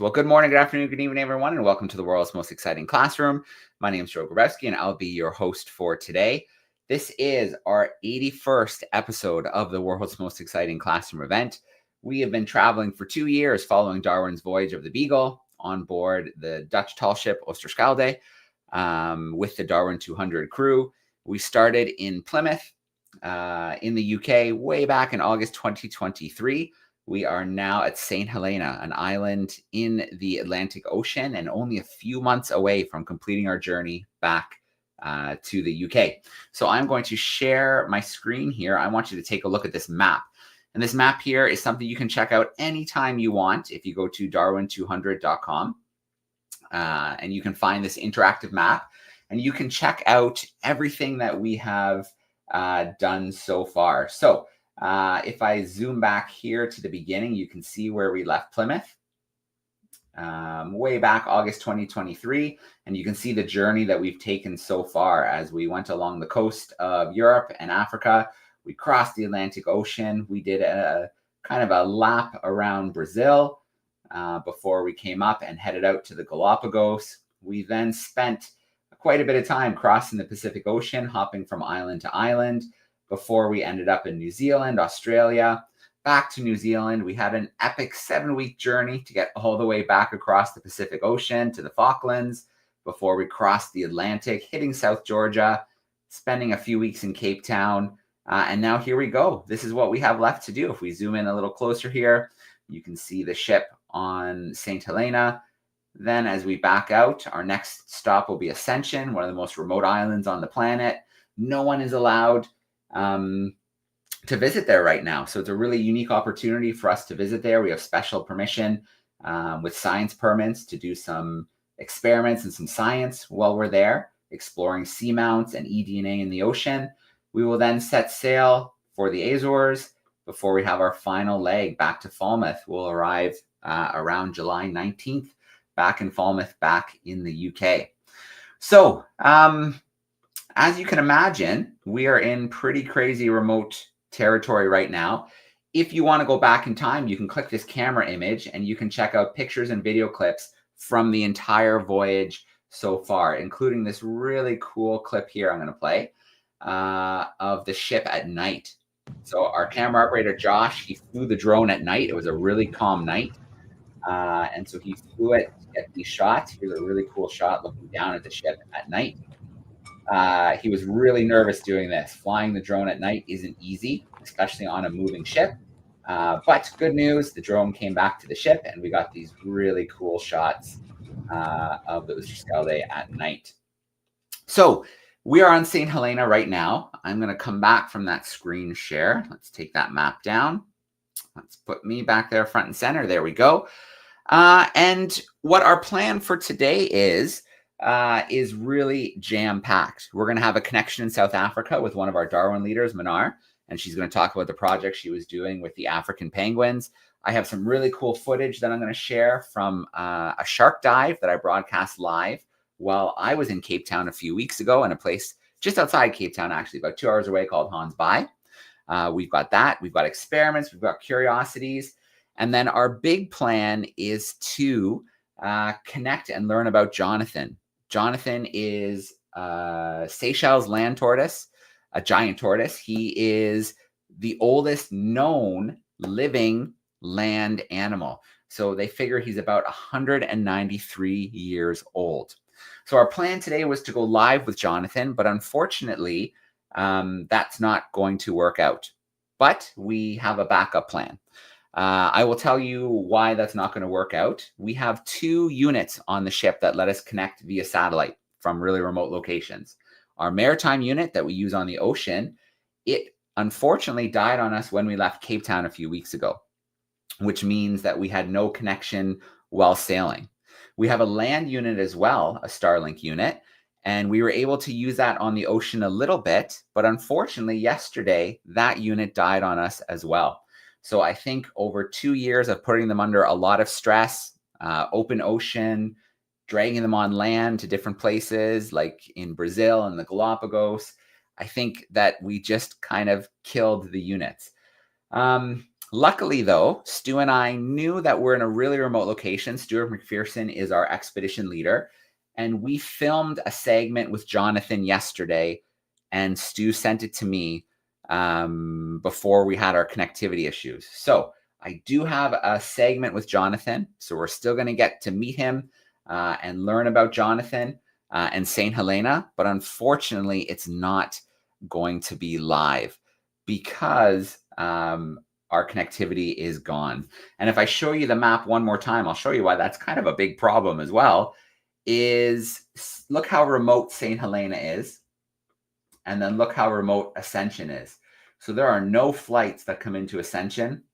Well, good morning, good afternoon, good evening, everyone, and welcome to the world's most exciting classroom. My name is Joe Grabowski, and I'll be your host for today. This is our 81st episode of the world's most exciting classroom event. We have been traveling for 2 years following Darwin's voyage of the Beagle on board the Dutch tall ship Oosterschelde with the DARWIN200 crew. We started in Plymouth in the UK way back in August 2023. We are now at St. Helena, an island in the Atlantic Ocean, and only a few months away from completing our journey back to the UK. So I'm going to share my screen here. I want you to take a look at this map. And this map here is something you can check out anytime you want if you go to DARWIN200.com. And you can find this interactive map. And you can check out everything that we have done so far. So if I zoom back here to the beginning, you can see where we left Plymouth way back August 2023. And you can see the journey that we've taken so far as we went along the coast of Europe and Africa. We crossed the Atlantic Ocean. We did a kind of a lap around Brazil before we came up and headed out to the Galapagos. We then spent quite a bit of time crossing the Pacific Ocean, hopping from island to island, before we ended up in New Zealand, Australia, back to New Zealand. We had an epic 7-week journey to get all the way back across the Pacific Ocean to the Falklands before we crossed the Atlantic, hitting South Georgia, spending a few weeks in Cape Town. And now here we go. This is what we have left to do. If we zoom in a little closer here, you can see the ship on St. Helena. Then as we back out, our next stop will be Ascension, one of the most remote islands on the planet. No one is allowed to visit there right now. So it's a really unique opportunity for us to visit there. We have special permission with science permits to do some experiments and some science while we're there, exploring seamounts and eDNA in the ocean. We will then set sail for the Azores before we have our final leg back to Falmouth. We'll arrive around July 19th back in Falmouth, back in the UK. So, as you can imagine, we are in pretty crazy remote territory right now. If you want to go back in time, you can click this camera image and you can check out pictures and video clips from the entire voyage so far, including this really cool clip here I'm going to play of the ship at night. So our camera operator, Josh, he flew the drone at night. It was a really calm night. And so he flew it to get these shots. Here's a really cool shot looking down at the ship at night. He was really nervous doing this. Flying the drone at night isn't easy, especially on a moving ship. But good news, the drone came back to the ship and we got these really cool shots of the Oosterschelde at night. So we are on St. Helena right now. I'm going to come back from that screen share. Let's take that map down. Let's put me back there front and center. There we go. And what our plan for today is really jam-packed. We're going to have a connection in South Africa with one of our Darwin leaders, Manar, and she's going to talk about the project she was doing with the African penguins. I have some really cool footage that I'm going to share from a shark dive that I broadcast live while I was in Cape Town a few weeks ago in a place just outside Cape Town, actually, about 2 hours away, called Gansbaai. We've got that. We've got experiments. We've got curiosities. And then our big plan is to connect and learn about Jonathan. Jonathan is Seychelles land tortoise, a giant tortoise. He is the oldest known living land animal. So they figure he's about 193 years old. So our plan today was to go live with Jonathan, but unfortunately, that's not going to work out. But we have a backup plan. I will tell you why that's not going to work out. We have 2 units on the ship that let us connect via satellite from really remote locations. Our maritime unit that we use on the ocean, it unfortunately died on us when we left Cape Town a few weeks ago, which means that we had no connection while sailing. We have a land unit as well, a Starlink unit, and we were able to use that on the ocean a little bit, but unfortunately yesterday, that unit died on us as well. So I think over 2 years of putting them under a lot of stress, open ocean, dragging them on land to different places like in Brazil and the Galapagos, I think that we just kind of killed the units. Luckily, though, Stu and I knew that we're in a really remote location. Stuart McPherson is our expedition leader, and we filmed a segment with Jonathan yesterday, and Stu sent it to me before we had our connectivity issues. So I do have a segment with Jonathan, so we're still going to get to meet him and learn about Jonathan and St. Helena, but unfortunately, it's not going to be live because our connectivity is gone. And if I show you the map one more time, I'll show you why that's kind of a big problem as well, is look how remote St. Helena is, and then look how remote Ascension is. So there are no flights that come into Ascension.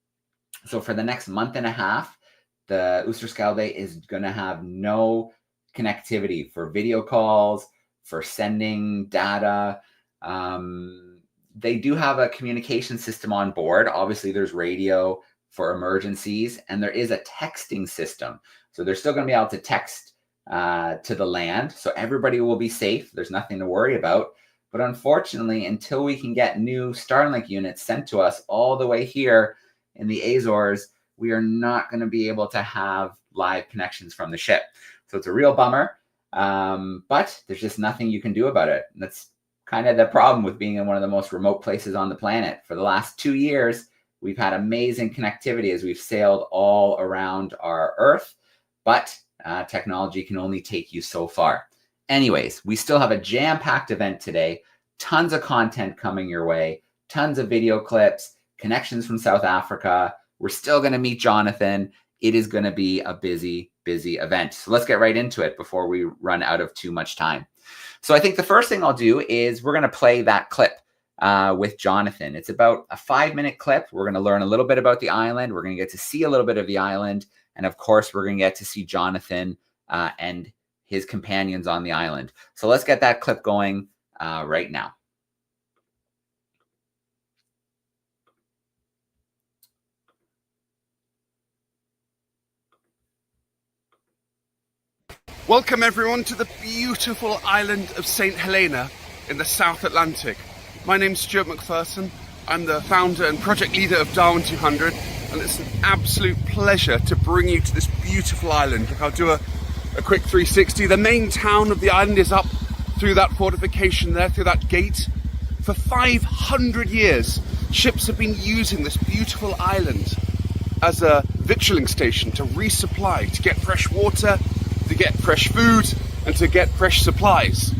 So for the next month and a half, the Oosterschelde is going to have no connectivity for video calls, for sending data. They do have a communication system on board. Obviously, there's radio for emergencies, and there is a texting system. So they're still going to be able to text to the land. So everybody will be safe. There's nothing to worry about. But unfortunately, until we can get new Starlink units sent to us all the way here in the Azores, we are not going to be able to have live connections from the ship. So it's a real bummer, but there's just nothing you can do about it. And that's kind of the problem with being in one of the most remote places on the planet. For the last 2 years, we've had amazing connectivity as we've sailed all around our Earth, but technology can only take you so far. Anyways, we still have a jam-packed event today, tons of content coming your way, tons of video clips, connections from South Africa. We're still going to meet Jonathan. It is going to be a busy, busy event. So let's get right into it before we run out of too much time. So I think the first thing I'll do is we're going to play that clip with Jonathan. It's about a 5-minute clip. We're going to learn a little bit about the island. We're going to get to see a little bit of the island. And of course, we're going to get to see Jonathan and his companions on the island. So let's get that clip going right now. Welcome everyone to the beautiful island of St. Helena in the South Atlantic. My name's Stuart McPherson. I'm the founder and project leader of DARWIN200, and it's an absolute pleasure to bring you to this beautiful island. Look, I'll do a quick 360. The main town of the island is up through that fortification there, through that gate. For 500 years, ships have been using this beautiful island as a victualling station to resupply, to get fresh water, to get fresh food, and to get fresh supplies.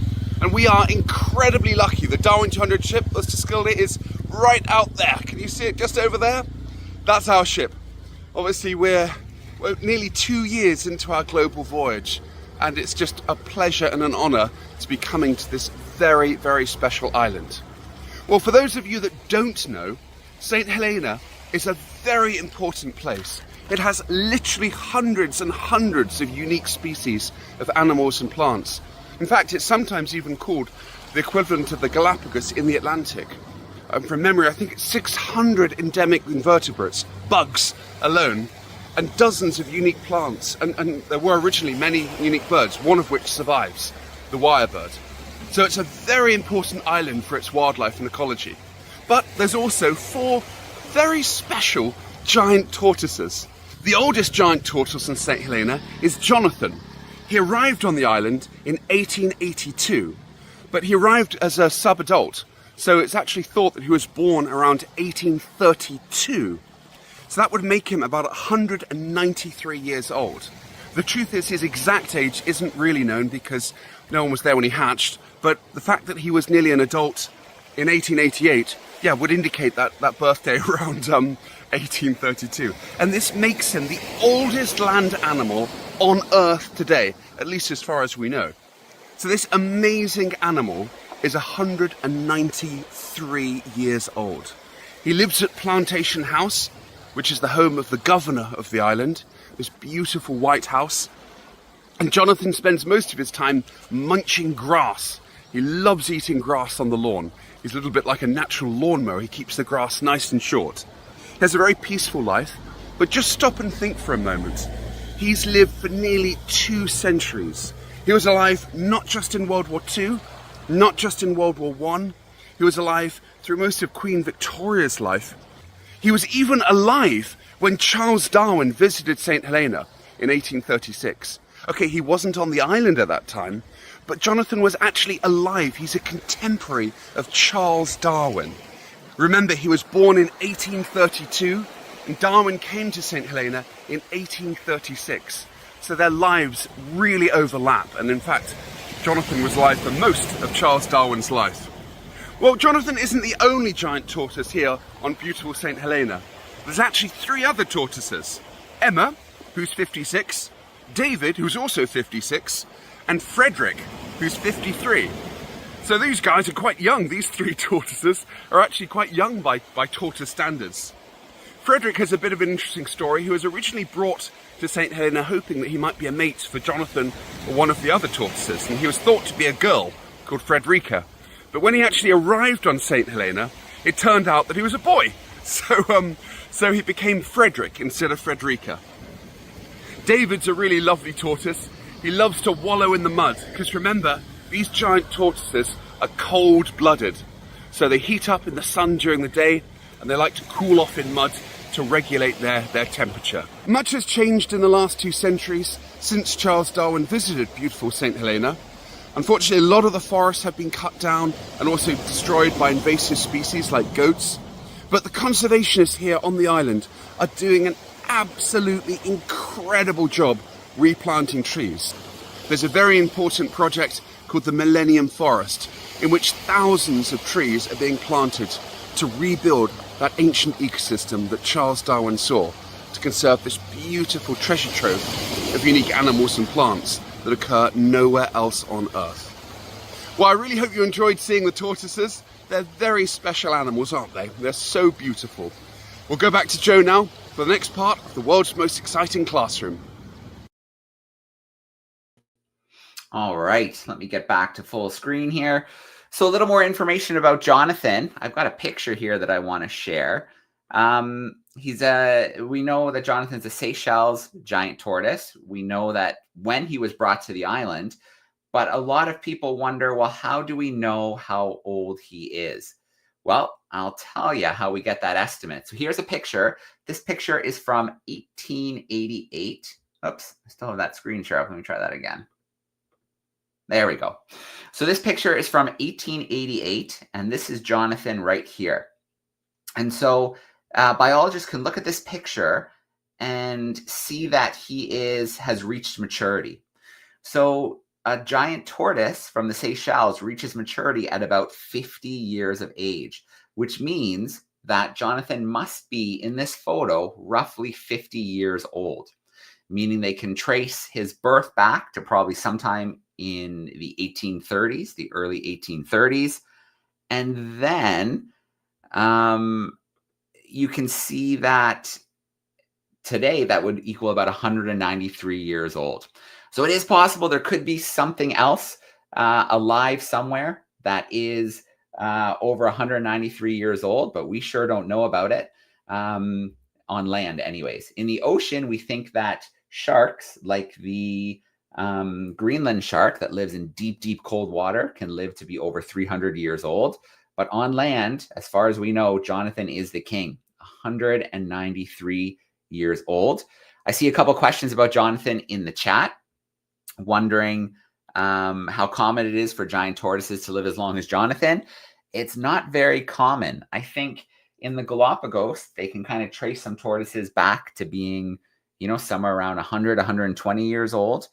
And we are incredibly lucky. The DARWIN200 ship, Oosterschelde, is right out there. Can you see it just over there? That's our ship. Obviously, we're nearly 2 years into our global voyage, and it's just a pleasure and an honor to be coming to this very, very special island. Well, for those of you that don't know, St. Helena is a very important place. It has literally hundreds and hundreds of unique species of animals and plants. In fact, it's sometimes even called the equivalent of the Galapagos in the Atlantic. From memory, I think it's 600 endemic invertebrates, bugs alone, and dozens of unique plants. And there were originally many unique birds, one of which survives, the lyrebird. So it's a very important island for its wildlife and ecology. But there's also 4 very special giant tortoises. The oldest giant tortoise in St. Helena is Jonathan. He arrived on the island in 1882, but he arrived as a sub-adult, so it's actually thought that he was born around 1832. So that would make him about 193 years old. The truth is, his exact age isn't really known because no one was there when he hatched, but the fact that he was nearly an adult in 1888, would indicate that birthday around 1832. And this makes him the oldest land animal on Earth today, at least as far as we know. So this amazing animal is 193 years old. He lives at Plantation House, which is the home of the governor of the island, this beautiful white house. And Jonathan spends most of his time munching grass. He loves eating grass on the lawn. He's a little bit like a natural lawnmower. He keeps the grass nice and short. He has a very peaceful life, but just stop and think for a moment. He's lived for nearly 2 centuries. He was alive not just in World War II, not just in World War I. He was alive through most of Queen Victoria's life. He was even alive when Charles Darwin visited St. Helena in 1836. Okay, he wasn't on the island at that time, but Jonathan was actually alive. He's a contemporary of Charles Darwin. Remember, he was born in 1832, and Darwin came to St. Helena in 1836. So their lives really overlap, and in fact, Jonathan was alive for most of Charles Darwin's life. Well, Jonathan isn't the only giant tortoise here on beautiful St. Helena. There's actually 3 other tortoises. Emma, who's 56, David, who's also 56, and Frederick, who's 53. So these guys are quite young. These 3 tortoises are actually quite young by tortoise standards. Frederick has a bit of an interesting story. He was originally brought to St. Helena hoping that he might be a mate for Jonathan or one of the other tortoises, and he was thought to be a girl called Frederica. But when he actually arrived on St. Helena, it turned out that he was a boy. So he became Frederick instead of Frederica. David's a really lovely tortoise. He loves to wallow in the mud, because remember, these giant tortoises are cold-blooded. So they heat up in the sun during the day, and they like to cool off in mud to regulate their temperature. Much has changed in the last 2 centuries since Charles Darwin visited beautiful St. Helena. Unfortunately, a lot of the forests have been cut down and also destroyed by invasive species like goats. But the conservationists here on the island are doing an absolutely incredible job replanting trees. There's a very important project called the Millennium Forest, in which thousands of trees are being planted to rebuild that ancient ecosystem that Charles Darwin saw, to conserve this beautiful treasure trove of unique animals and plants that occur nowhere else on Earth. Well, I really hope you enjoyed seeing the tortoises. They're very special animals, aren't they? They're so beautiful. We'll go back to Joe now for the next part of the world's most exciting classroom. All right, let me get back to full screen here. So a little more information about Jonathan. I've got a picture here that I want to share. We know that Jonathan's a Seychelles giant tortoise. We know that when he was brought to the island, but a lot of people wonder, well, how do we know how old he is? Well, I'll tell you how we get that estimate. So here's a picture. This picture is from 1888. Oops, I still have that screen share up. Let me try that again. There we go. So this picture is from 1888, and this is Jonathan right here. And so biologists can look at this picture and see that he has reached maturity. So a giant tortoise from the Seychelles reaches maturity at about 50 years of age, which means that Jonathan must be, in this photo, roughly 50 years old, meaning they can trace his birth back to probably sometime in the 1830s, the early 1830s. And then you can see that today that would equal about 193 years old. So it is possible there could be something else alive somewhere that is over 193 years old, but we sure don't know about it on land anyways. In the ocean, we think that sharks like the Greenland shark that lives in deep, deep cold water can live to be over 300 years old. But on land, as far as we know, Jonathan is the king, 193 years old. I see a couple questions about Jonathan in the chat, wondering how common it is for giant tortoises to live as long as Jonathan. It's not very common. I think in the Galapagos, they can kind of trace some tortoises back to being, somewhere around 100, 120 years old.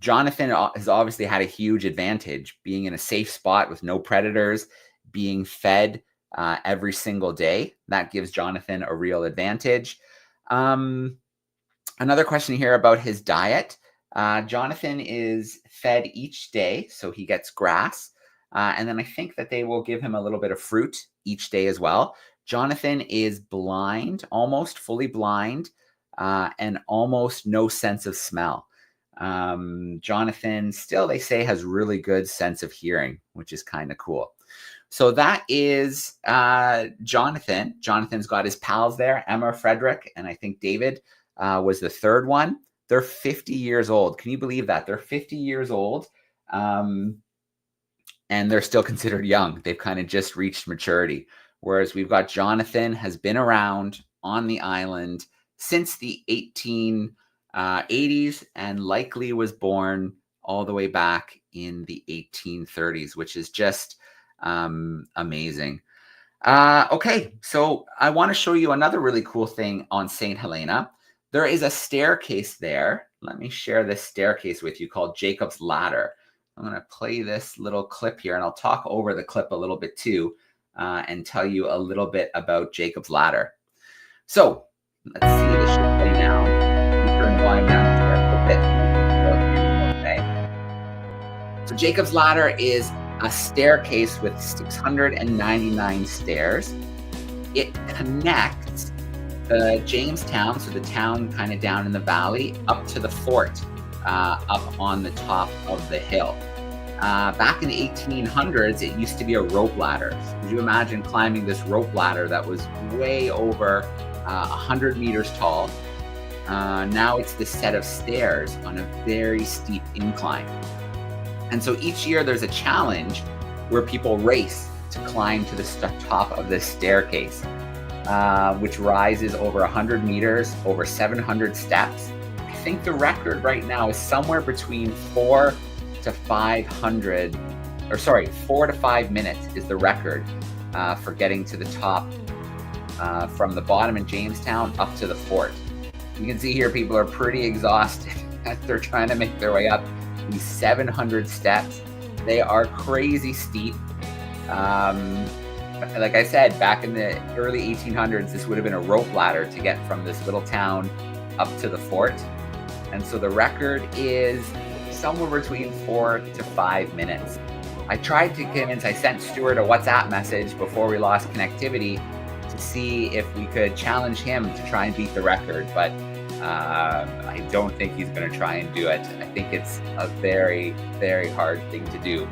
Jonathan has obviously had a huge advantage, being in a safe spot with no predators, being fed every single day. That gives Jonathan a real advantage. Another question here about his diet. Jonathan is fed each day, so he gets grass. And then I think that they will give him a little bit of fruit each day as well. Jonathan is blind, almost fully blind, and almost no sense of smell. Jonathan still, they say, has really good sense of hearing, which is kind of cool. So that is Jonathan. Jonathan's got his pals there, Emma, Frederick, and I think David was the third one. They're 50 years old. Can you believe that? They're 50 years old, and they're still considered young. They've kind of just reached maturity, whereas we've got Jonathan has been around on the island since the 1880s and likely was born all the way back in the 1830s, which is just amazing. Okay, so I want to show you another really cool thing on St. Helena. There is a staircase there. Let me share this staircase with you called Jacob's Ladder. I'm going to play this little clip here, and I'll talk over the clip a little bit too, and tell you a little bit about Jacob's Ladder. So let's see this should play now. Turn the volume down a bit. Okay. So Jacob's Ladder is a staircase with 699 stairs. It connects the Jamestown, so the town kind of down in the valley, up to the fort up on the top of the hill. Back in the 1800s, it used to be a rope ladder. So could you imagine climbing this rope ladder that was way over 100 meters tall? Now it's this set of stairs on a very steep incline. And so each year there's a challenge where people race to climb to the top of this staircase, which rises over 100 meters, over 700 steps. I think the record right now is somewhere between 4 to 5 minutes is the record for getting to the top from the bottom in Jamestown up to the fort. You can see here people are pretty exhausted as they're trying to make their way up these 700 steps. They are crazy steep. Like I said, back in the early 1800s, this would have been a rope ladder to get from this little town up to the fort. And so the record is somewhere between 4 to 5 minutes. I tried to convince, I sent Stuart a WhatsApp message before we lost connectivity to see if we could challenge him to try and beat the record, but I don't think he's going to try and do it. I think it's a very, very hard thing to do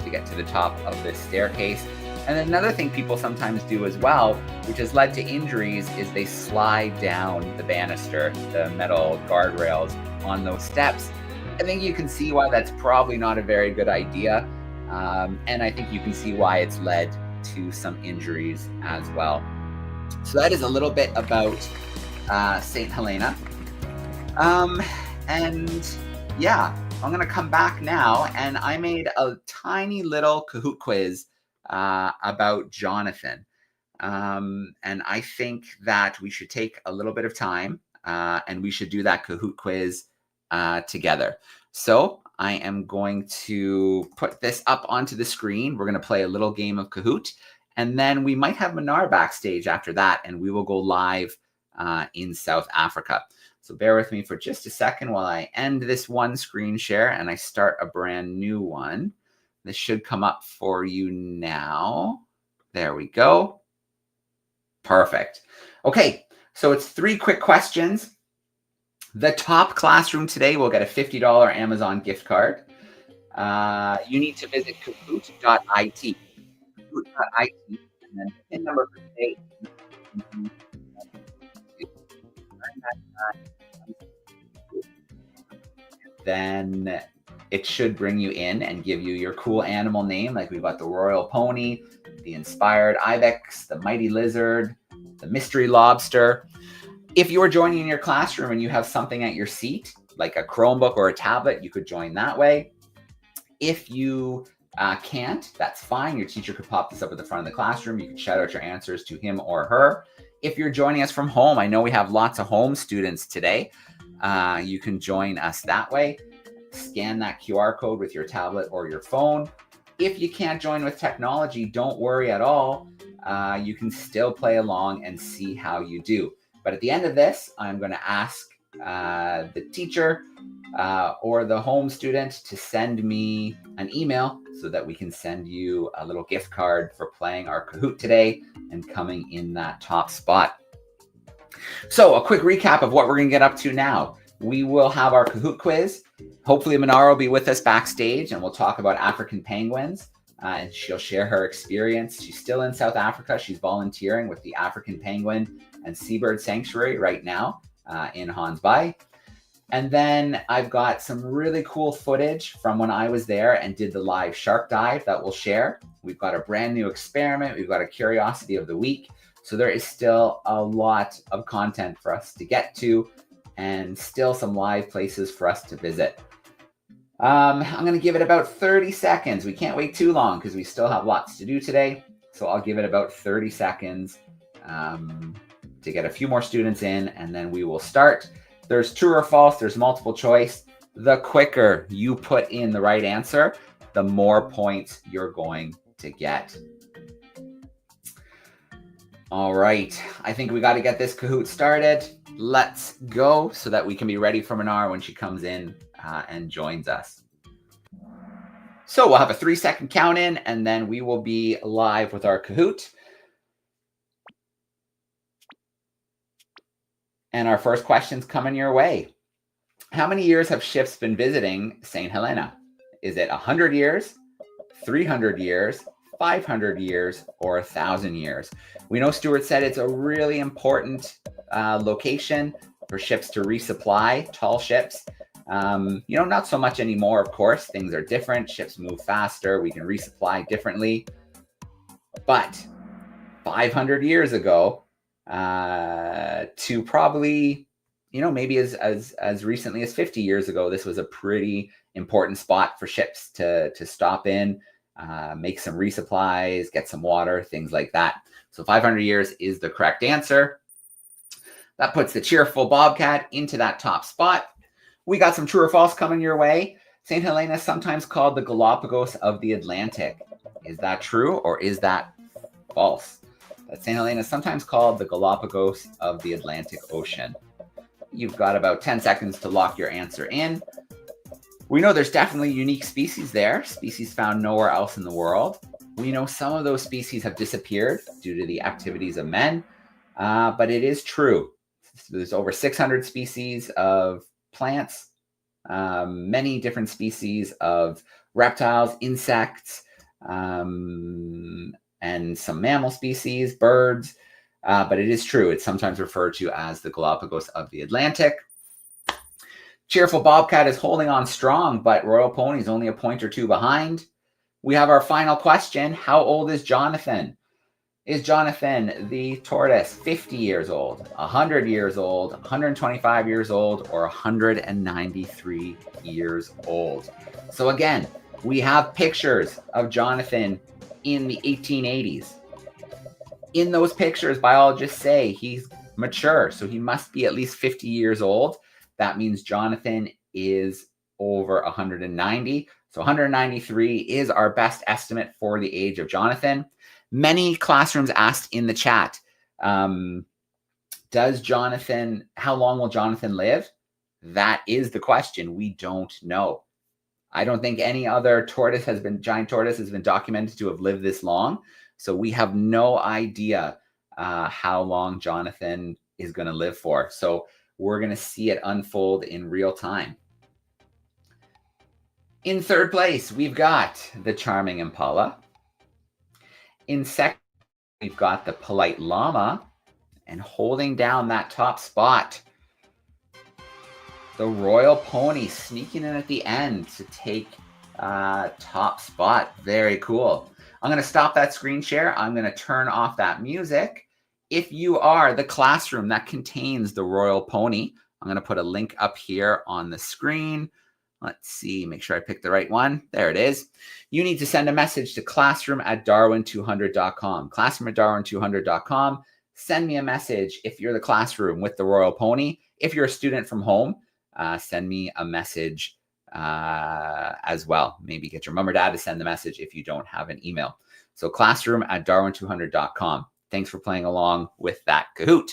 to get to the top of this staircase. And then another thing people sometimes do as well, which has led to injuries, is they slide down the banister, the metal guardrails on those steps. I think you can see why that's probably not a very good idea. And I think you can see why it's led to some injuries as well. So that is a little bit about St. Helena. And yeah, I'm going to come back now, and I made a tiny little Cahoot quiz about Jonathan. And I think that we should take a little bit of time and we should do that Cahoot quiz together. So I am going to put this up onto the screen. We're going to play a little game of Cahoot, and then we might have Manar backstage after that, and we will go live in South Africa. So bear with me for just a second while I end this one screen share and I start a brand new one. This should come up for you now. There we go. Perfect. Okay, so it's 3 quick questions. The top classroom today will get a $50 Amazon gift card. You need to visit Cahoot.it. Cahoot.it, and then the PIN number for today. Then it should bring you in and give you your cool animal name. Like we've got the Royal Pony, the Inspired Ibex, the Mighty Lizard, the Mystery Lobster. If you are joining in your classroom and you have something at your seat, like a Chromebook or a tablet, you could join that way. If you can't, that's fine. Your teacher could pop this up at the front of the classroom. You can shout out your answers to him or her. If you're joining us from home, I know we have lots of home students today. You can join us that way. Scan that QR code with your tablet or your phone. If you can't join with technology, don't worry at all. You can still play along and see how you do. But at the end of this, I'm going to ask the teacher or the home student to send me an email so that we can send you a little gift card for playing our Cahoot today and coming in that top spot. So a quick recap of what we're going to get up to now. We will have our Cahoot quiz. Hopefully Manar will be with us backstage and we'll talk about African penguins. And she'll share her experience. She's still in South Africa. She's volunteering with the African Penguin and Seabird Sanctuary right now in Gansbaai. And then I've got some really cool footage from when I was there and did the live shark dive that we'll share. We've got a brand new experiment. We've got a curiosity of the week. So there is still a lot of content for us to get to and still some live places for us to visit. I'm going to give it about 30 seconds. We can't wait too long because we still have lots to do today. So I'll give it about 30 seconds to get a few more students in, and then we will start. There's true or false. There's multiple choice. The quicker you put in the right answer, the more points you're going to get. All right. I think we got to get this Kahoot started. Let's go so that we can be ready for Manar when she comes in and joins us. So we'll have a 3-second count in, and then we will be live with our Kahoot. And our first question's coming your way. How many years have ships been visiting St. Helena? Is it 100 years, 300 years, 500 years, or 1,000 years? We know Stuart said it's a really important location for ships to resupply, tall ships. Not so much anymore, of course. Things are different. Ships move faster. We can resupply differently. But 500 years ago, to probably, maybe as recently as 50 years ago, this was a pretty important spot for ships to stop in, make some resupplies, get some water, things like that. So 500 years is the correct answer. That puts the cheerful Bobcat into that top spot. We got some true or false coming your way. St. Helena is sometimes called the Galapagos of the Atlantic. Is that true or is that false? That St. Helena is sometimes called the Galapagos of the Atlantic Ocean. You've got about 10 seconds to lock your answer in. We know there's definitely unique species there, species found nowhere else in the world. We know some of those species have disappeared due to the activities of men, but it is true. There's over 600 species of plants, many different species of reptiles, insects, and some mammal species, birds, but it is true. It's sometimes referred to as the Galapagos of the Atlantic. Cheerful Bobcat is holding on strong, but Royal Pony is only a point or two behind. We have our final question. How old is Jonathan? Is Jonathan the tortoise 50 years old, 100 years old, 125 years old, or 193 years old? So again, we have pictures of Jonathan in the 1880s. In those pictures, biologists say he's mature, so he must be at least 50 years old. That means Jonathan is over 190. So 193 is our best estimate for the age of Jonathan. Many classrooms asked in the chat, how long will Jonathan live? That is the question. We don't know. I don't think any other giant tortoise has been documented to have lived this long. So we have no idea how long Jonathan is going to live for. So we're going to see it unfold in real time. In third place, we've got the charming impala. In second, we've got the polite llama. And holding down that top spot, the royal pony sneaking in at the end to take top spot. Very cool. I'm going to stop that screen share. I'm going to turn off that music. If you are the classroom that contains the royal pony, I'm going to put a link up here on the screen. Let's see, make sure I picked the right one. There it is. You need to send a message to classroom@darwin200.com. Classroom@darwin200.com. Send me a message if you're the classroom with the royal pony. If you're a student from home, send me a message as well. Maybe get your mom or dad to send the message if you don't have an email. So classroom@darwin200.com. Thanks for playing along with that Kahoot.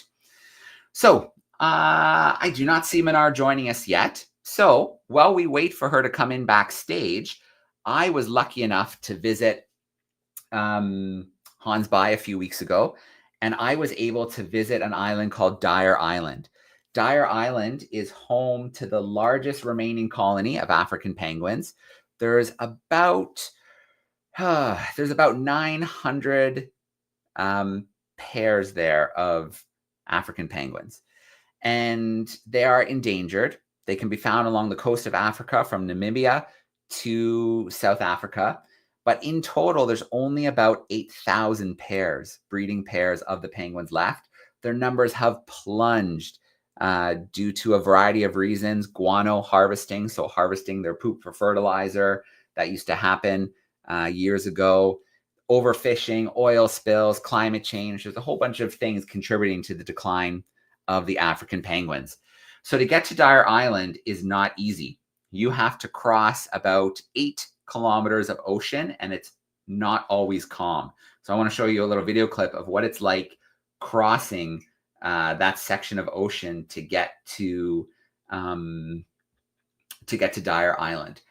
So I do not see Manar joining us yet. So while we wait for her to come in backstage, I was lucky enough to visit Gansbaai a few weeks ago, and I was able to visit an island called Dyer Island. Dyer Island is home to the largest remaining colony of African penguins. There's about 900 pairs there of African penguins, and they are endangered. They can be found along the coast of Africa from Namibia to South Africa, But in total, there's only about 8,000 pairs, breeding pairs of the penguins left. Their numbers have plunged due to a variety of reasons. Guano harvesting, so harvesting their poop for fertilizer, that used to happen years ago. Overfishing, oil spills, climate change. There's a whole bunch of things contributing to the decline of the African penguins. So to get to Dyer Island is not easy. You have to cross about 8 kilometers of ocean, and it's not always calm. So I want to show you a little video clip of what it's like crossing that section of ocean to get to Dyer Island.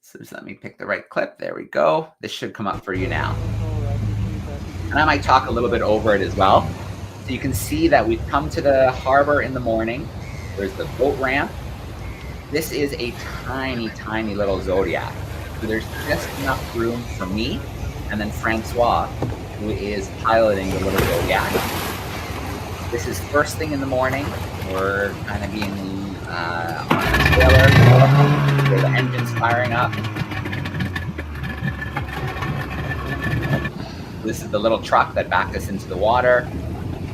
So just let me pick the right clip. There we go. This should come up for you now. And I might talk a little bit over it as well. So you can see that we've come to the harbor in the morning. There's the boat ramp. This is a tiny, tiny little Zodiac. So there's just enough room for me and then Francois, who is piloting the little Zodiac. This is first thing in the morning. We're kind of being on the trailer where the engine's firing up. This is the little truck that backed us into the water.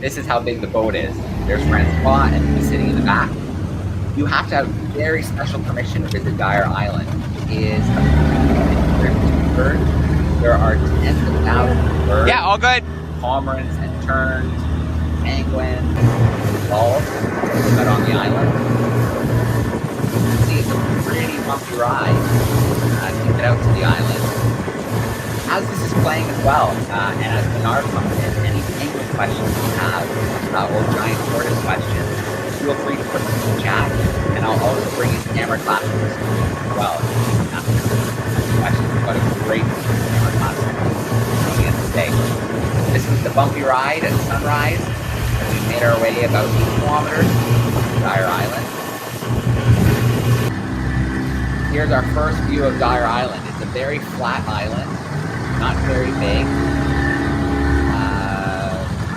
This is how big the boat is. There's Francois and he's sitting in the back. You have to have very special permission to visit Dyer Island. It is a bird. There are tens of thousands of birds. Yeah, all good. Cormorants and terns, penguins, gulls that are on the island. You can see it's a pretty bumpy ride to get out to the island. As this is playing as well, and as Manar comes in, any penguin questions you have, or giant tortoise questions, feel free to put them in the chat, and I'll also bring in camera classes as well. Questions about a great camera class coming in today. This is the bumpy ride at sunrise. We made our way about 8 kilometers to Dyer Island. Here's our first view of Dyer Island. It's a very flat island, not very big.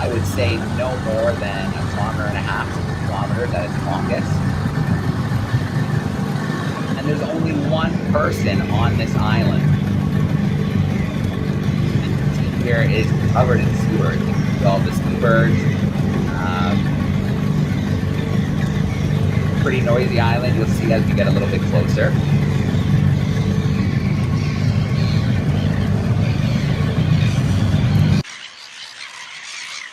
I would say no more than 1.5 kilometers at its longest. And there's only one person on this island. And the sea here is covered in seabirds. You can see all the seabirds. Pretty noisy island. You'll see as we get a little bit closer.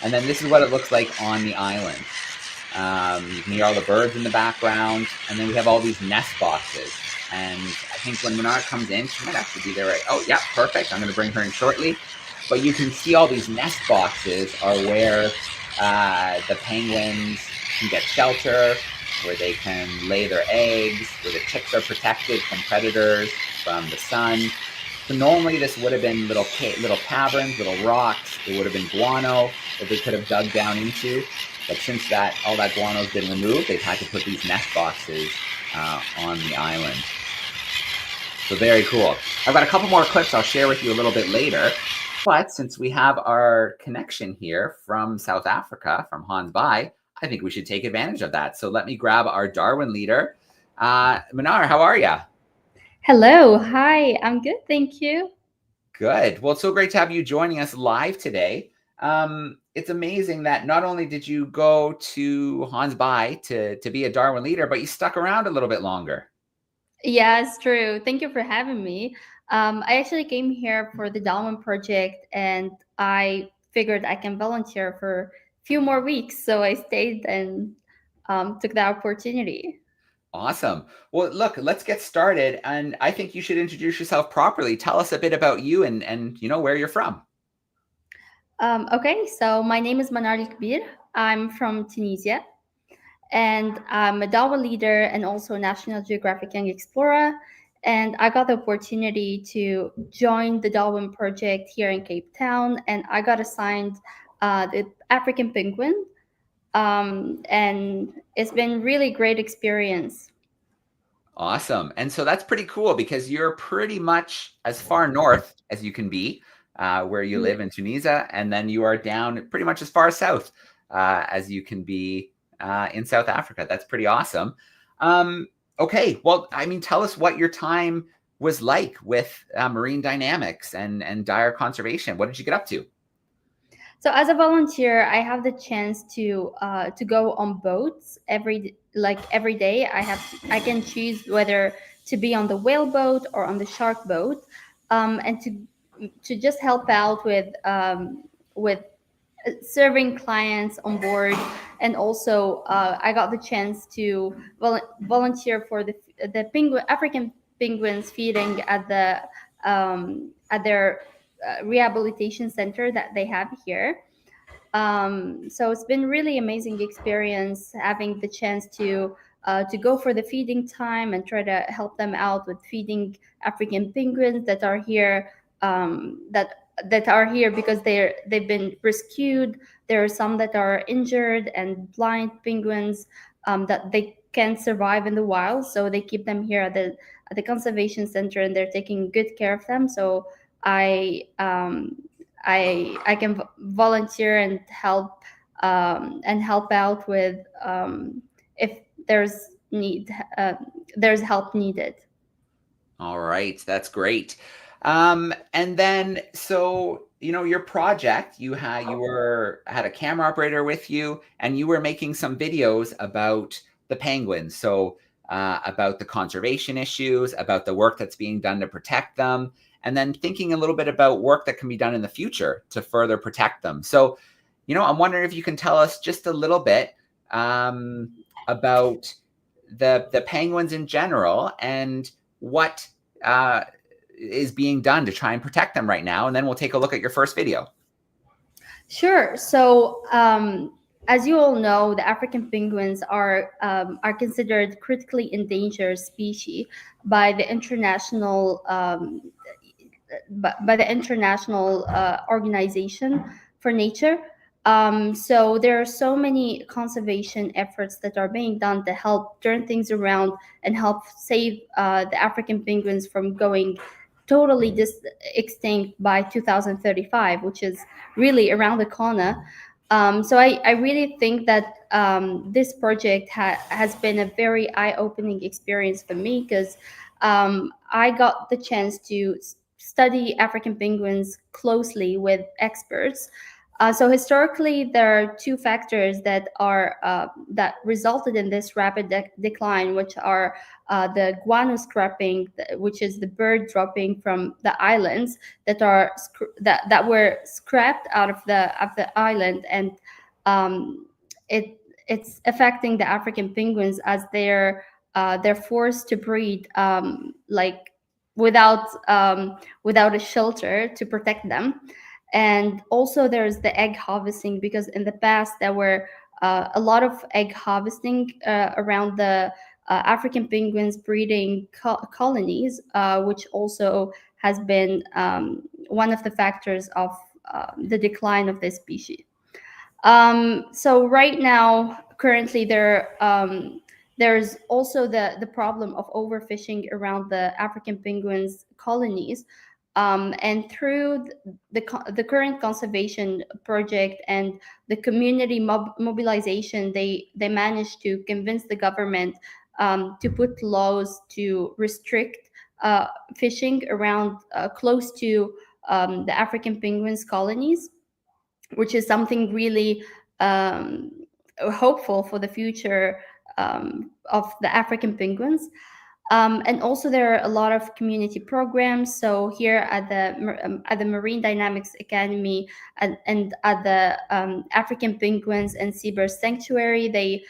And then this is what it looks like on the island. You can hear all the birds in the background, and then we have all these nest boxes. And I think when Manar comes in, she might actually be there right. Oh, yeah, perfect. I'm going to bring her in shortly. But you can see all these nest boxes are where the penguins can get shelter, where they can lay their eggs, where the chicks are protected from predators, from the sun. So normally this would have been little caverns, little rocks. It would have been guano that they could have dug down into. But since all that guano has been removed, they've had to put these nest boxes on the island. So very cool. I've got a couple more clips I'll share with you a little bit later. But since we have our connection here from South Africa, from Gansbaai, I think we should take advantage of that. So let me grab our Darwin leader. Manar, how are you? Hello. Hi. I'm good. Thank you. Good. Well, it's so great to have you joining us live today. It's amazing that not only did you go to Gansbaai to be a Darwin leader, but you stuck around a little bit longer. Yeah, it's true. Thank you for having me. I actually came here for the Darwin project, and I figured I can volunteer for a few more weeks. So I stayed and took the opportunity. Awesome. Well, look, let's get started. And I think you should introduce yourself properly. Tell us a bit about you and where you're from. Okay, so my name is Manar. I'm from Tunisia, and I'm a Darwin leader and also a National Geographic Young Explorer. And I got the opportunity to join the Darwin project here in Cape Town, and I got assigned the African penguin. And it's been really great experience. Awesome. And so that's pretty cool because you're pretty much as far north as you can be, where you live in Tunisia, and then you are down pretty much as far south as you can be in South Africa. That's pretty awesome. Okay, well, I mean, tell us what your time was like with marine dynamics and Dyer conservation. What did you get up to? So as a volunteer, I have the chance to go on boats every day. I can choose whether to be on the whale boat or on the shark boat, and to just help out with serving clients on board. And also I got the chance to volunteer for the African penguins feeding at their rehabilitation center that they have here. So it's been really amazing experience having the chance to go for the feeding time and try to help them out with feeding African penguins that are here, that are here because they've been rescued. There are some that are injured and blind penguins, that they can't survive in the wild, so they keep them here at the conservation center, and they're taking good care of them. So I I can volunteer and help out with, if there's help needed. All right, that's great. And then, so your project, you had a camera operator with you, and you were making some videos about the penguins. So about the conservation issues, about the work that's being done to protect them, and then thinking a little bit about work that can be done in the future to further protect them. So, I'm wondering if you can tell us just a little bit about the penguins in general and what is being done to try and protect them right now, and then we'll take a look at your first video. Sure. So as you all know, the African penguins are considered critically endangered species by the international organization for nature. So there are so many conservation efforts that are being done to help turn things around and help save the African penguins from going totally extinct by 2035, which is really around the corner. So I really think that this project has been a very eye-opening experience for me, because I got the chance to study African penguins closely with experts. So historically, there are two factors that resulted in this rapid decline, which are the guano scrapping, which is the bird dropping from the islands that were scrapped out of the island, and it's affecting the African penguins as they're forced to breed without a shelter to protect them. And also there's the egg harvesting, because in the past there were a lot of egg harvesting around the African penguins breeding colonies, which also has been one of the factors of the decline of this species. So right now, currently, there's also the problem of overfishing around the African penguins colonies. And through the current conservation project and the community mobilization, they managed to convince the government to put laws to restrict fishing around close to the African penguins colonies, which is something really hopeful for the future of the African penguins. And also there are a lot of community programs. So here at the Marine Dynamics Academy and at the African Penguins and Seabird Sanctuary, they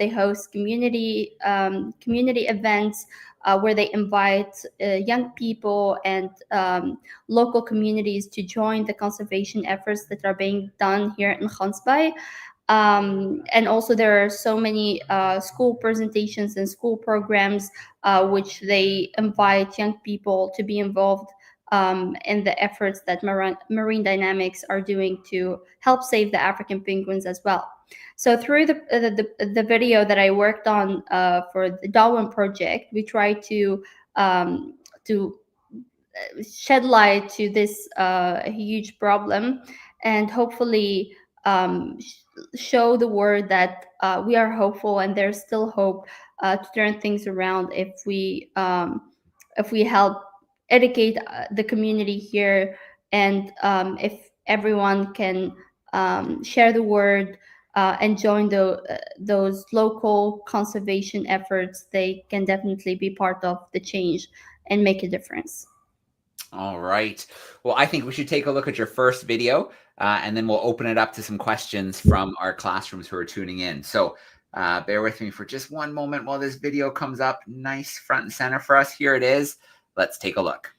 host community events where they invite young people and local communities to join the conservation efforts that are being done here in Gansbaai. And also there are so many school presentations and school programs which they invite young people to be involved in the efforts that Marine Dynamics are doing to help save the African penguins as well. So through the video that I worked on for the Darwin project, we try to shed light to this huge problem, and hopefully show the world that we are hopeful and there's still hope to turn things around if we if we help educate the community here, and if everyone can share the word and join those local conservation efforts, they can definitely be part of the change and make a difference. All right. Well, I think we should take a look at your first video, and then we'll open it up to some questions from our classrooms who are tuning in. So bear with me for just one moment while this video comes up nice front and center for us. Here it is. Let's take a look.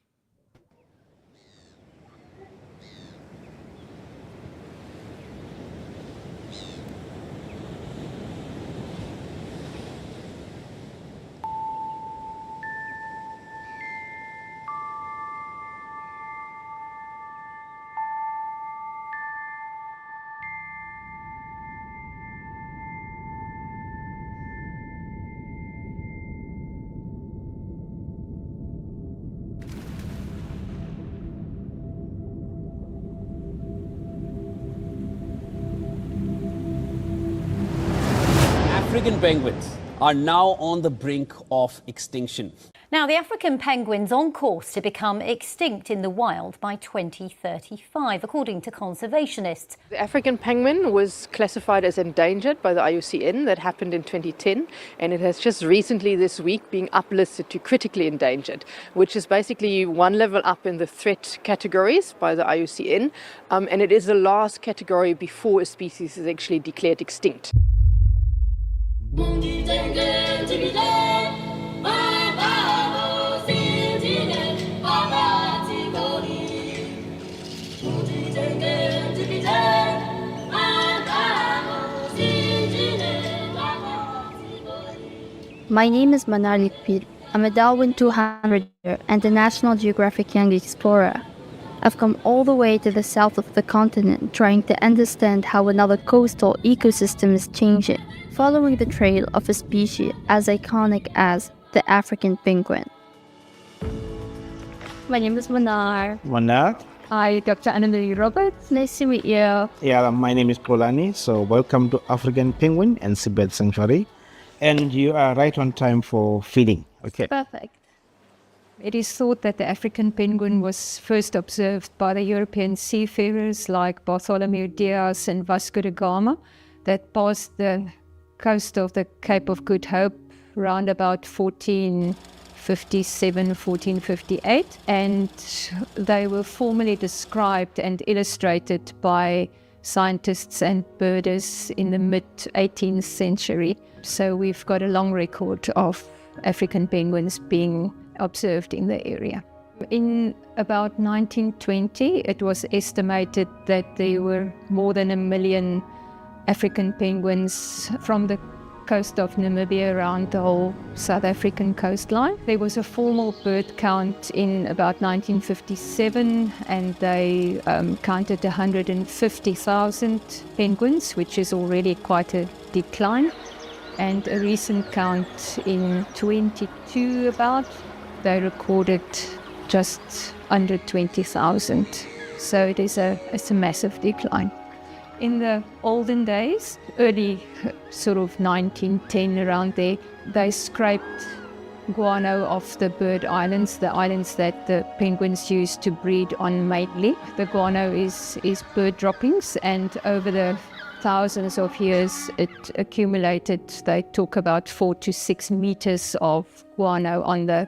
African penguins are now on the brink of extinction. Now, the African penguin's on course to become extinct in the wild by 2035, according to conservationists. The African penguin was classified as endangered by the IUCN. That happened in 2010, and it has just recently this week been uplisted to critically endangered, which is basically one level up in the threat categories by the IUCN, and it is the last category before a species is actually declared extinct. My name is Manar. I'm a DARWIN200 and a National Geographic Young Explorer. I've come all the way to the south of the continent trying to understand how another coastal ecosystem is changing, following the trail of a species as iconic as the African penguin. My name is Manar. Manar. Hi, Dr. Annemarie Roberts. Nice to meet you. Yeah, my name is Kolani. So welcome to African Penguin and Seabird Sanctuary. And you are right on time for feeding. Okay. Perfect. It is thought that the African penguin was first observed by the European seafarers like Bartholomew Diaz and Vasco da Gama that passed the coast of the Cape of Good Hope around about 1457, 1458. And they were formally described and illustrated by scientists and birders in the mid-18th century. So we've got a long record of African penguins being observed in the area. In about 1920, it was estimated that there were more than 1 million African penguins from the coast of Namibia around the whole South African coastline. There was a formal bird count in about 1957, and they counted 150,000 penguins, which is already quite a decline. And a recent count in 22 about, they recorded just under 20,000. So it's a massive decline. In the olden days, early sort of 1910 around there, they scraped guano off the bird islands, the islands that the penguins used to breed on mainly. The guano is bird droppings, and over the thousands of years it accumulated. They talk about 4 to 6 meters of guano on the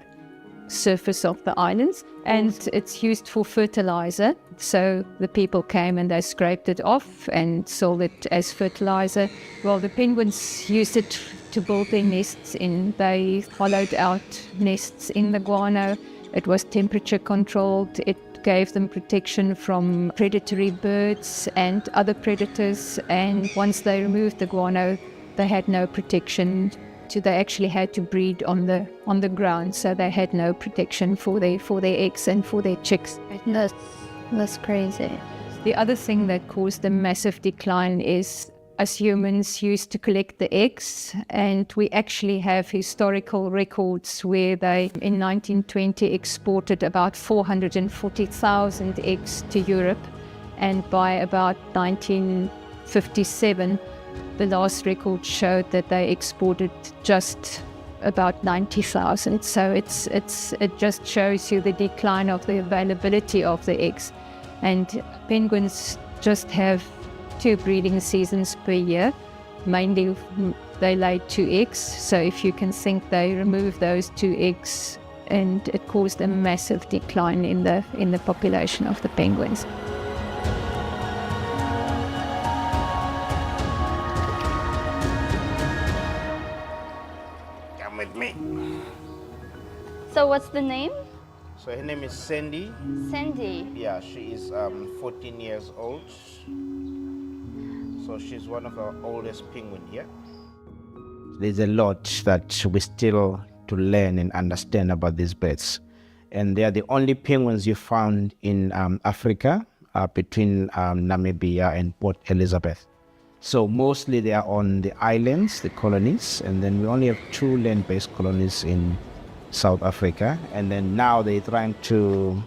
surface of the islands, and it's used for fertilizer. So the people came and they scraped it off and sold it as fertilizer. Well, the penguins used it to build their nests in. They hollowed out nests in the guano. It was temperature controlled. It gave them protection from predatory birds and other predators, and once they removed the guano, they had no protection. They actually had to breed on the ground, so they had no protection for their eggs and for their chicks. That's crazy. The other thing that caused a massive decline is us humans used to collect the eggs, and we actually have historical records where they in 1920 exported about 440,000 eggs to Europe, and by about 1957 the last record showed that they exported just about 90,000. So it just shows you the decline of the availability of the eggs. And penguins just have 2 breeding seasons per year. Mainly they lay 2 eggs. So if you can think, they remove those 2 eggs and it caused a massive decline in the population of the penguins. Come with me. So what's the name? So her name is Sandy. Sandy. Yeah, she is 14 years old. So she's one of our oldest penguin here. There's a lot that we still to learn and understand about these birds. And they are the only penguins you found in Africa, between Namibia and Port Elizabeth. So mostly they are on the islands, the colonies, and then we only have 2 land-based colonies in South Africa. And then now they're trying to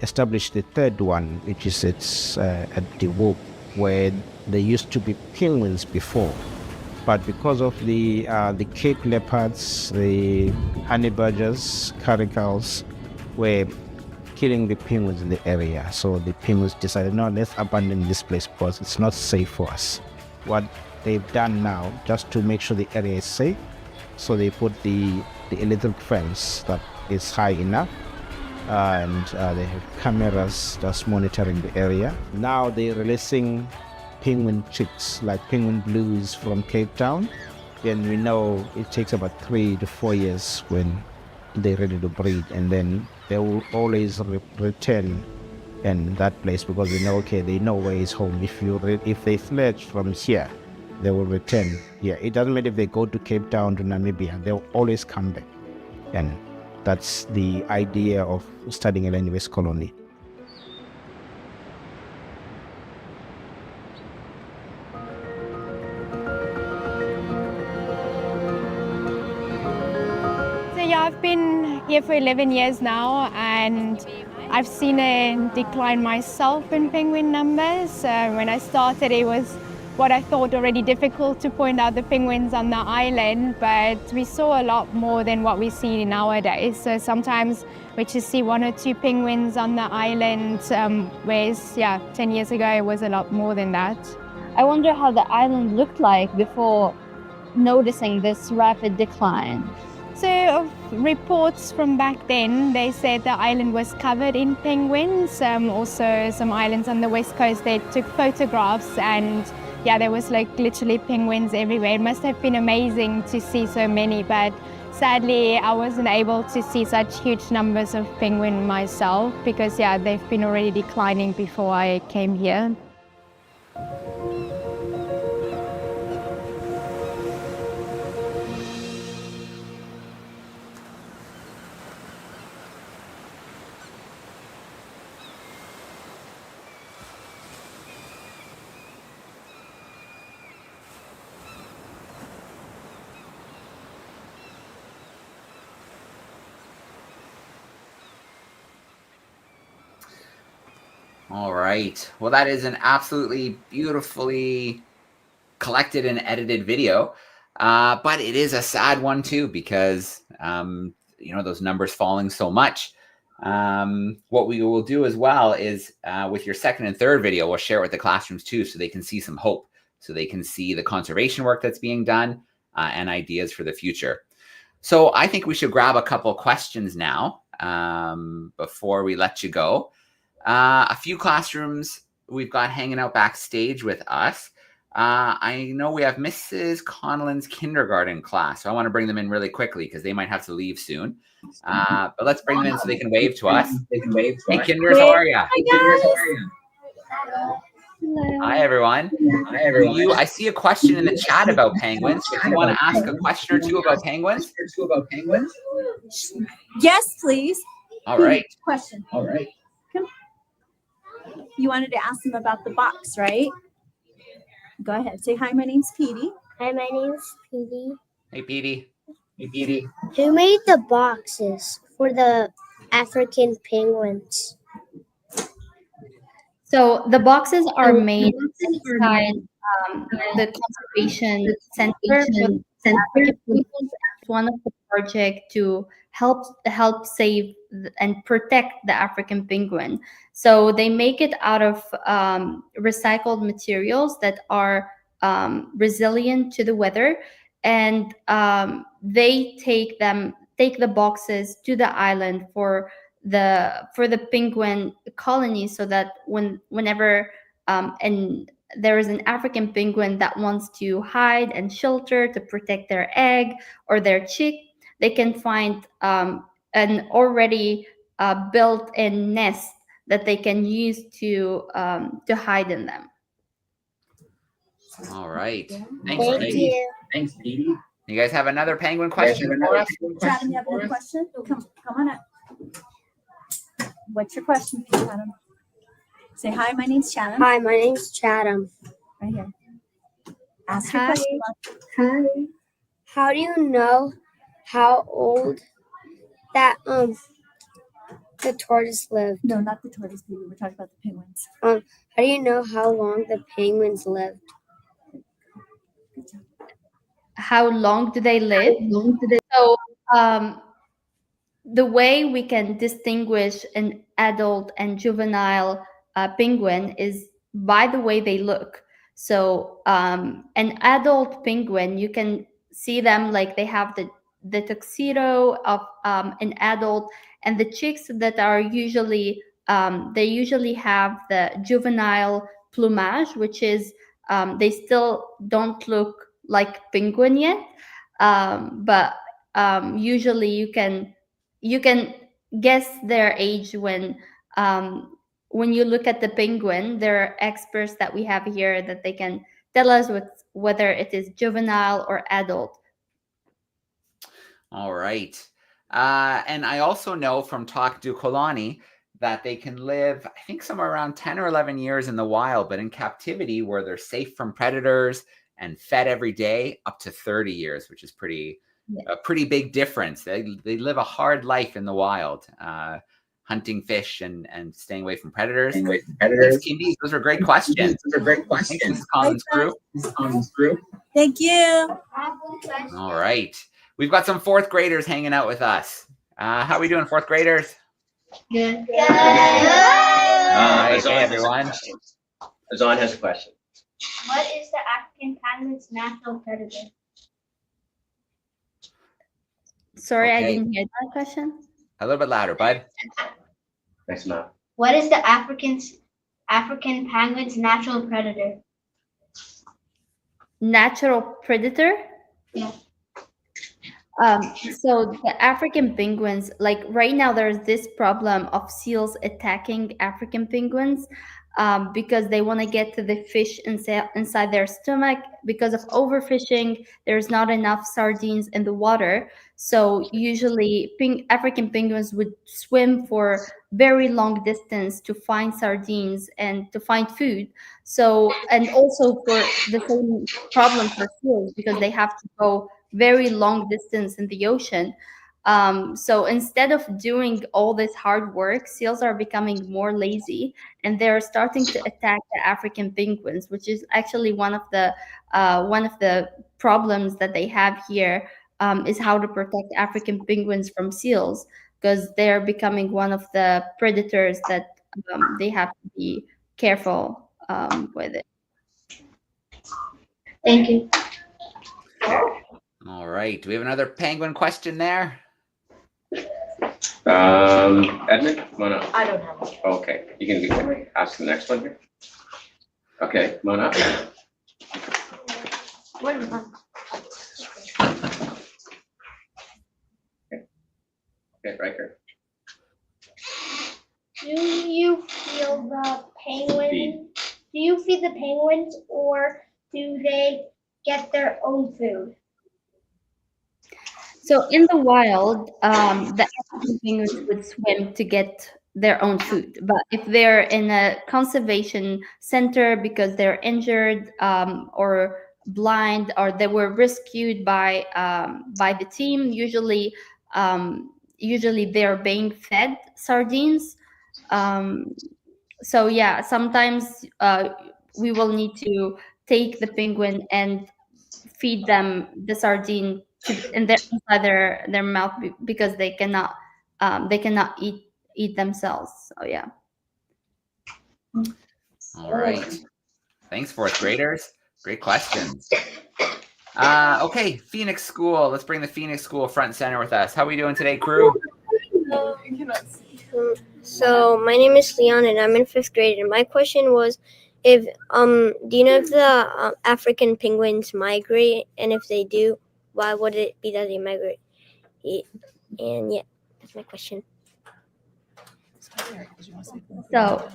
establish the 3rd one, which is at the Whoop, where there used to be penguins before. But because of the Cape leopards, the honey badgers, caracals were killing the penguins in the area. So the penguins decided, no, let's abandon this place because it's not safe for us. What they've done now, just to make sure the area is safe, so they put the electric fence that is high enough, and they have cameras just monitoring the area. Now they're releasing penguin chicks, like penguin blues from Cape Town. Then we know it takes about 3 to 4 years when they're ready to breed, and then they will always return in that place because we know, okay, they know where is home. If they fledge from here, they will return here. It doesn't matter if they go to Cape Town, to Namibia, they'll always come back. And that's the idea of studying a land-based colony. Yeah, I've been here for 11 years now, and I've seen a decline myself in penguin numbers. When I started, it was what I thought already difficult to point out the penguins on the island, but we saw a lot more than what we see nowadays. So sometimes we just see 1 or 2 penguins on the island, whereas 10 years ago it was a lot more than that. I wonder how the island looked like before noticing this rapid decline. So reports from back then, they said the island was covered in penguins. Also some islands on the west coast, they took photographs, and there was like literally penguins everywhere. It must have been amazing to see so many, but sadly I wasn't able to see such huge numbers of penguin myself because they've been already declining before I came here. All right. Well, that is an absolutely beautifully collected and edited video, but it is a sad one too because those numbers falling so much. What we will do as well is with your 2nd and 3rd video, we'll share it with the classrooms too, so they can see some hope, so they can see the conservation work that's being done and ideas for the future. So I think we should grab a couple questions now before we let you go. A few classrooms we've got hanging out backstage with us. I know we have Mrs. Connellan's kindergarten class, so I want to bring them in really quickly because they might have to leave soon. But let's bring them in so they can wave to us. Hey, kinders, how are you? Hi, everyone. Hi, everyone. I see a question in the chat about penguins. Do you want to ask a question or two about penguins? Yes, please. All right. Question. All right. You wanted to ask them about the box, right? Go ahead. Say hi, my name's Petey. Hi, my name's Petey. Hey, Petey. Hey, Petey. Who made the boxes for the African penguins? So the boxes are made inside the conservation center for African penguins one of the projects to help save and protect the African penguin. So they make it out of recycled materials that are resilient to the weather, and they take the boxes to the island for the penguin colony, so that whenever and there is an African penguin that wants to hide and shelter to protect their egg or their chick, they can find an already built-in nest that they can use to hide in them. All right. Thank you. Thanks, Dee. You guys have another penguin question for us? Chatham, you have another question? Come on up. What's your question, Chatham? Say hi, my name's Chatham. Hi, my name's Chatham. Right here. Ask your Hi. question. Hi. How do you know how old that the tortoise lived? No, not the tortoise, baby. We're talking about the penguins. How do you know how long the penguins lived? How long do they live? So the way we can distinguish an adult and juvenile penguin is by the way they look. So an adult penguin, you can see them like they have the tuxedo of an adult, and the chicks that are usually they usually have the juvenile plumage, which is they still don't look like penguin yet, but usually you can guess their age when you look at the penguin. There are experts that we have here that they can tell us whether it is juvenile or adult. All right. And I also know from Talk to Kolani that they can live, I think, somewhere around 10 or 11 years in the wild, but in captivity where they're safe from predators and fed every day, up to 30 years, which is a pretty big difference. They live a hard life in the wild, hunting fish and staying away from predators. Thanks, Kindy. Those are great questions. Thanks, Collins Crew. Thank you. All right. We've got some fourth graders hanging out with us. How are we doing, fourth graders? Good. All right, hey, everyone. Azan has a question. What is the African penguin's natural predator? Sorry, Okay. I didn't hear that question. A little bit louder, bud. Thanks, Matt. What is the African penguin's natural predator? Natural predator? Yeah. So the African penguins, like right now, there's this problem of seals attacking African penguins because they want to get to the fish inside their stomach. Because of overfishing, there's not enough sardines in the water. So usually African penguins would swim for very long distance to find sardines and to find food. So, and also for the same problem for seals, because they have to go very long distance in the ocean. So instead of doing all this hard work, seals are becoming more lazy, and they're starting to attack the African penguins, which is actually one of the problems that they have here, is how to protect African penguins from seals, because they're becoming one of the predators that they have to be careful with it. Thank you. All right. Do we have another penguin question there? Edmund, come on up. I don't have one. Okay, you can ask the next one here. Okay, come on up. Okay, right here. Do you feel the penguin? Do you feed the penguins, or do they get their own food? So in the wild, the African penguins would swim to get their own food. But if they're in a conservation center because they're injured or blind, or they were rescued by the team, usually they're being fed sardines. So yeah, sometimes we will need to take the penguin and feed them the sardine inside their mouth because they cannot eat themselves. So yeah. All right. Thanks, fourth graders. Great questions. Okay, Phoenix School. Let's bring the Phoenix School front and center with us. How are we doing today, crew? So my name is Leon, and I'm in 5th grade. And my question was, do you know if the African penguins migrate? And if they do, why would it be that they migrate? And yeah, that's my question. So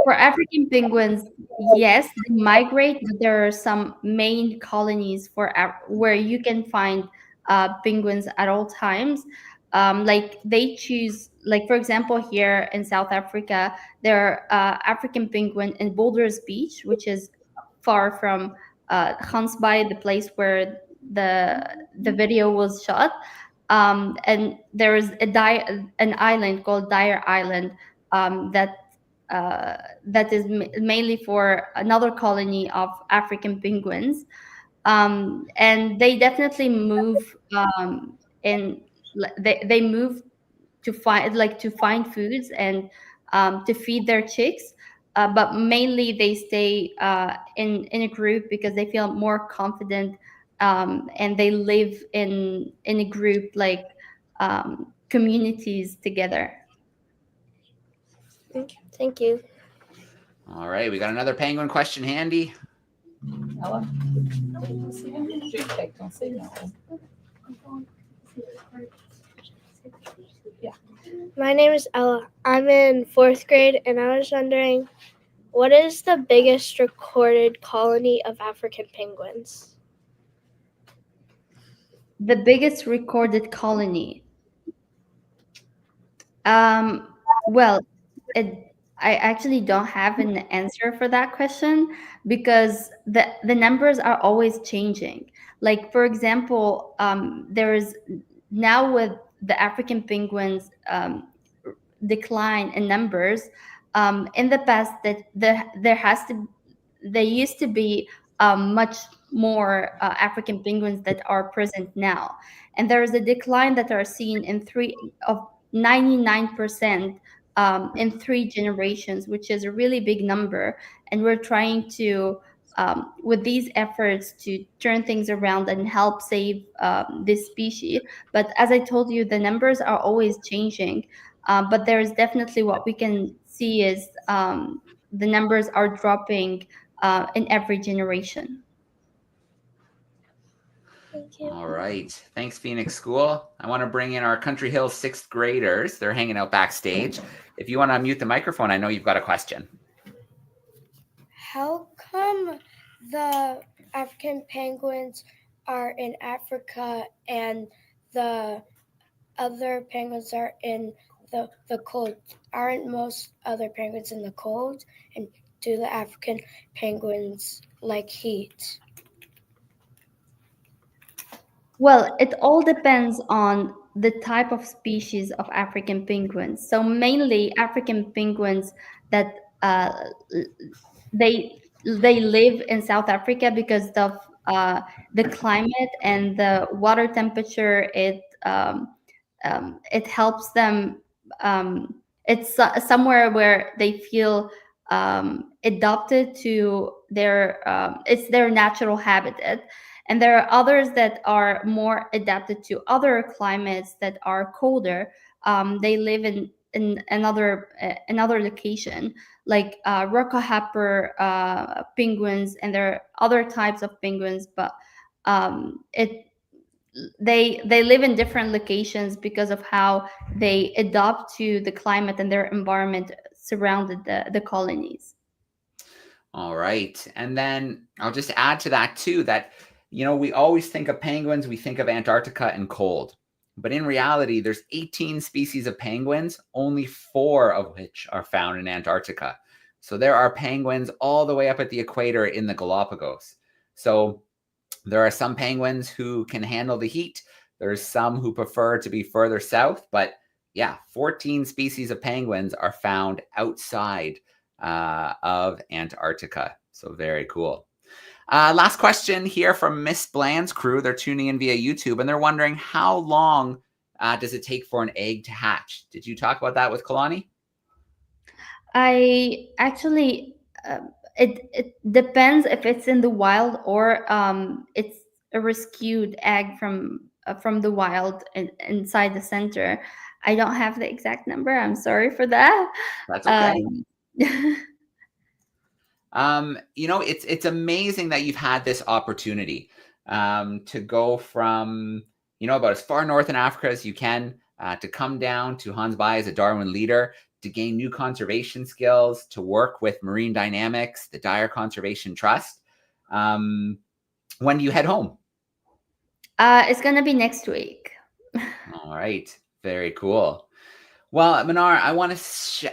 for African penguins, yes, they migrate, but there are some main colonies where you can find penguins at all times. Like they choose, like for example, here in South Africa, there are African penguin in Boulders Beach, which is far from Gansbaai, the place where the video was shot. And there is an island called Dyer Island that is mainly for another colony of African penguins, and they definitely move they move to find foods and to feed their chicks, but mainly they stay in a group because they feel more confident, and they live in a group, like communities together. Thank you. All right, we got another penguin question handy. My name is Ella. I'm in 4th grade, and I was wondering, what is the biggest recorded colony of African penguins? The biggest recorded colony. Well, I actually don't have an answer for that question because the numbers are always changing. Like for example, there is now with the African penguins decline in numbers. In the past, that there used to be much more African penguins that are present now, and there is a decline that are seen in 99% in 3 generations, which is a really big number. And we're trying to, with these efforts, to turn things around and help save this species. But as I told you, the numbers are always changing. But there is definitely what we can see is the numbers are dropping in every generation. Thank you. All right. Thanks, Phoenix School. I want to bring in our Country Hill 6th graders. They're hanging out backstage. If you want to unmute the microphone, I know you've got a question. How come the African penguins are in Africa and the other penguins are in the cold? Aren't most other penguins in the cold? And do the African penguins like heat? Well, it all depends on the type of species of African penguins. So mainly African penguins that they live in South Africa because of the climate and the water temperature. It helps them. It's somewhere where they feel adopted to it's their natural habitat. And there are others that are more adapted to other climates that are colder. They live in another location, like Rockhopper penguins, and there are other types of penguins, but they live in different locations because of how they adapt to the climate and their environment surrounded the colonies. All right. And then I'll just add to that too, that we always think of penguins, we think of Antarctica and cold. But in reality, there's 18 species of penguins, only 4 of which are found in Antarctica. So there are penguins all the way up at the equator in the Galapagos. So there are some penguins who can handle the heat. There's some who prefer to be further south. But yeah, 14 species of penguins are found outside of Antarctica. So very cool. Last question here from Miss Bland's crew. They're tuning in via YouTube, and they're wondering how long does it take for an egg to hatch? Did you talk about that with Kalani? I actually, it depends if it's in the wild or it's a rescued egg from the wild inside the center. I don't have the exact number. I'm sorry for that. That's okay. You know, it's amazing that you've had this opportunity to go from, you know, about as far north in Africa as you can, to come down to Gansbaai as a Darwin leader, to gain new conservation skills, to work with Marine Dynamics, the Dyer Conservation Trust. When do you head home? It's going to be next week. All right. Very cool. Well, Manar, I want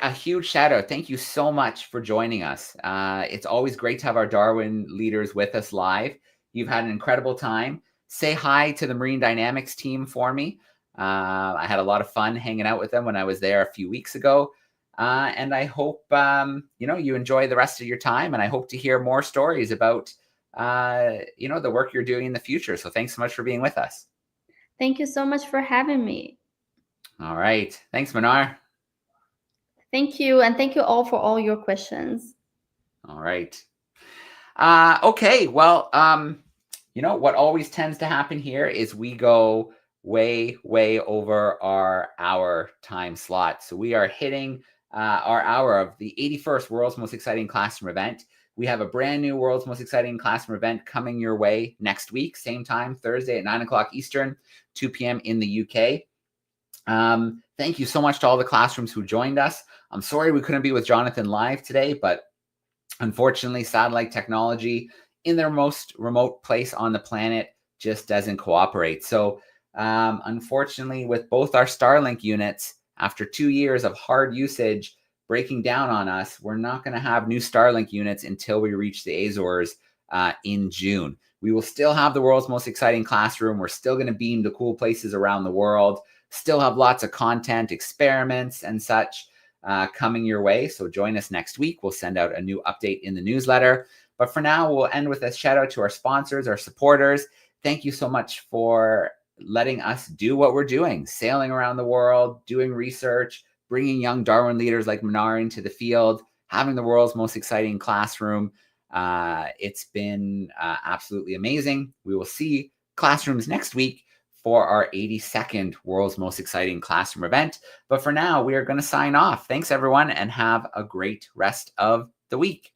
a huge shout out. Thank you so much for joining us. It's always great to have our Darwin leaders with us live. You've had an incredible time. Say hi to the Marine Dynamics team for me. I had a lot of fun hanging out with them when I was there a few weeks ago. And I hope, you know, you enjoy the rest of your time. And I hope to hear more stories about, you know, the work you're doing in the future. So thanks so much for being with us. Thank you so much for having me. All right. Thanks, Manar. Thank you. And thank you all for all your questions. All right. Okay. Well, you know, what always tends to happen here is we go way over our hour time slot. So we are hitting our hour of the 81st World's Most Exciting Classroom event. We have a brand new World's Most Exciting Classroom event coming your way next week, same time, Thursday at 9 o'clock Eastern, 2 p.m. in the UK. Thank you so much to all the classrooms who joined us. I'm sorry we couldn't be with Jonathan live today, but unfortunately, satellite technology in their most remote place on the planet just doesn't cooperate. So unfortunately, with both our Starlink units, after 2 years of hard usage breaking down on us, we're not going to have new Starlink units until we reach the Azores in June. We will still have the world's most exciting classroom. We're still going to beam to cool places around the world, still have lots of content, experiments, and such coming your way. So join us next week. We'll send out a new update in the newsletter. But for now, we'll end with a shout out to our sponsors, our supporters. Thank you so much for letting us do what we're doing, sailing around the world, doing research, bringing young Darwin leaders like Manar into the field, having the world's most exciting classroom. It's been absolutely amazing. We will see classrooms next week for our 82nd World's Most Exciting Classroom event. But for now, we are going to sign off. Thanks, everyone, and have a great rest of the week.